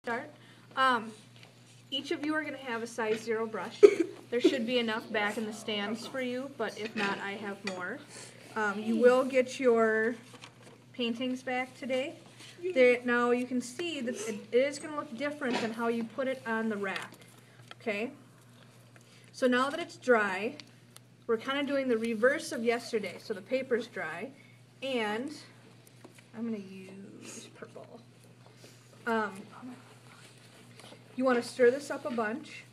Start. Each of you are going to have a size 0 brush. There should be enough back in the stands for you, but if not, I have more. You will get your paintings back today. Now you can see that it is going to look different than how you put it on the rack. Okay? So now that it's dry, we're kind of doing the reverse of yesterday. So the paper's dry, and I'm going to use purple. You want to stir this up a bunch,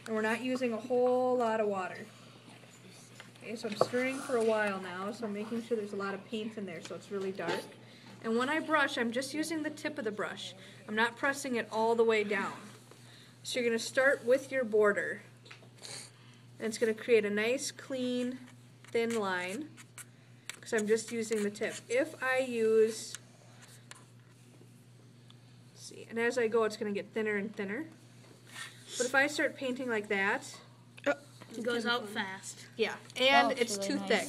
and we're not using a whole lot of water. Okay, so I'm stirring for a while now, so I'm making sure there's a lot of paint in there so it's really dark. And when I brush, I'm just using the tip of the brush. I'm not pressing it all the way down. So you're going to start with your border. And it's going to create a nice, clean, thin line, because I'm just using the tip. If I use... and as I go, it's going to get thinner and thinner. But if I start painting like that, it goes out fast. Yeah, and it's really too thick.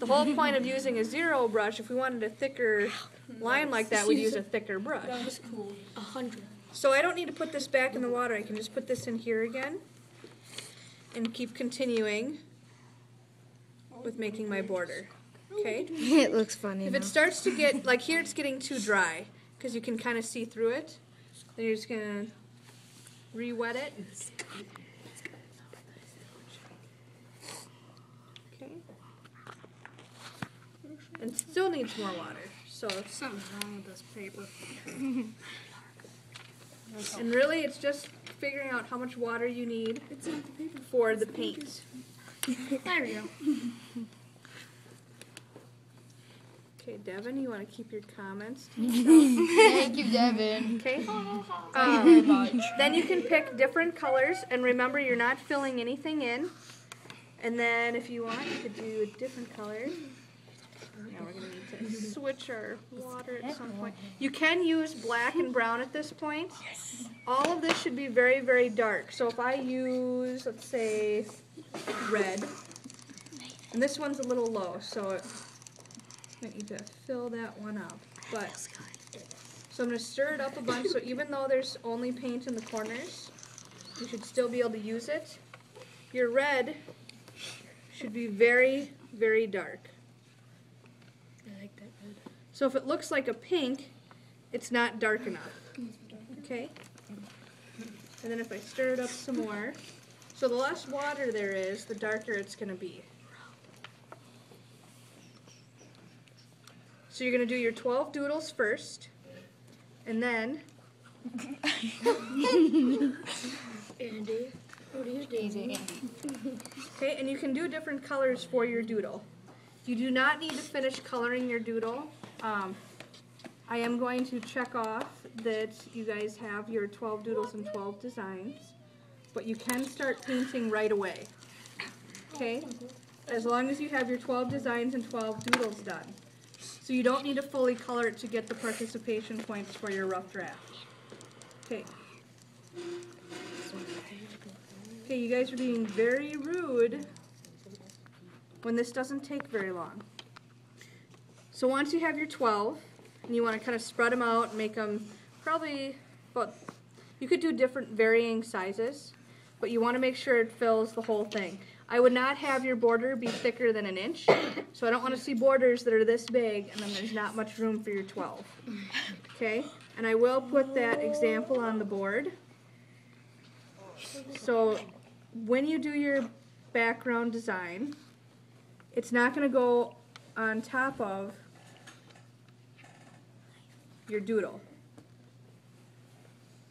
The whole point of using a 0 brush, if we wanted a thicker line like that, we'd use a thicker brush. That was cool. 100. So I don't need to put this back in the water. I can just put this in here again and keep continuing with making my border. Okay? It looks funny. If it starts to get, like here it's getting too dry, because you can kind of see through it. Then you're just going to re-wet it. Okay. And still needs more water. So something's wrong with this paper. And really it's just figuring out how much water you need for the paint. There we go. Okay, Devin, you want to keep your comments to Thank you, Devin. Okay. Then you can pick different colors, and remember you're not filling anything in. And then if you want, you could do a different color. Now we're going to need to switch our water at some point. You can use black and brown at this point. All of this should be very, very dark. So if I use, let's say, red, and this one's a little low, so I need to fill that one up. But so I'm going to stir it up a bunch, so even though there's only paint in the corners, you should still be able to use it. Your red should be very, very dark. I like that red. So if it looks like a pink, it's not dark enough. Okay? And then if I stir it up some more, so the less water there is, the darker it's going to be. So you're going to do your 12 doodles first, and then... Andy, what are you doing? Okay, and you can do different colors for your doodle. You do not need to finish coloring your doodle. I am going to check off that you guys have your 12 doodles and 12 designs, but you can start painting right away. Okay? As long as you have your 12 designs and 12 doodles done. So you don't need to fully color it to get the participation points for your rough draft. Okay. Okay, you guys are being very rude when this doesn't take very long. So once you have your 12, and you want to kind of spread them out and make them probably about, you could do different varying sizes, but you want to make sure it fills the whole thing. I would not have your border be thicker than 1 inch, so I don't want to see borders that are this big and then there's not much room for your 12. Okay, and I will put that example on the board. So when you do your background design, it's not going to go on top of your doodle.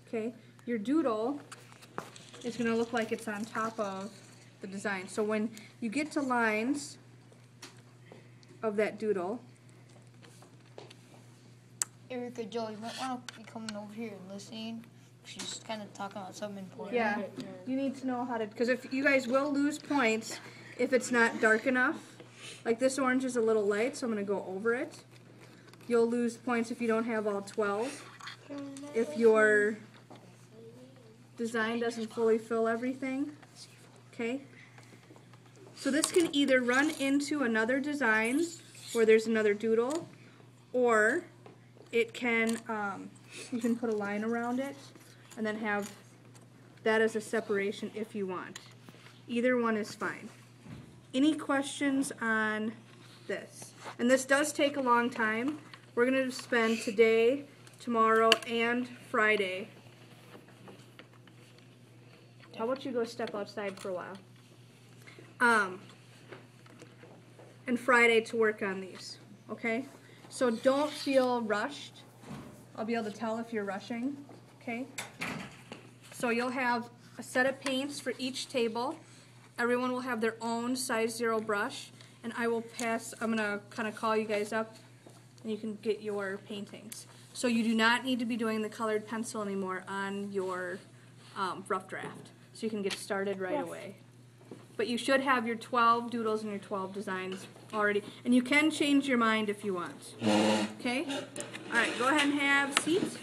Okay, your doodle is going to look like it's on top of the design. So when you get to lines of that doodle, Erica, Joe, you might want to be coming over here and listening. She's kind of talking about something important. yeah, you need to know how to, because if you guys will lose points if it's not dark enough. Like this orange is a little light, so I'm going to go over it. You'll lose points if you don't have all 12. If your design doesn't fully fill everything. Okay? So this can either run into another design where there's another doodle, or it can, you can put a line around it, and then have that as a separation if you want. Either one is fine. Any questions on this? And this does take a long time. We're going to spend today, tomorrow, and Friday. How about you go step outside for a while? And Friday to work on these, okay? So don't feel rushed. I'll be able to tell if you're rushing, okay? So you'll have a set of paints for each table. Everyone will have their own size 0 brush, and I will pass, I'm gonna kind of call you guys up, and you can get your paintings. So you do not need to be doing the colored pencil anymore on your rough draft. So you can get started right away. But you should have your 12 doodles and your 12 designs already. And you can change your mind if you want. Okay? All right, go ahead and have seats.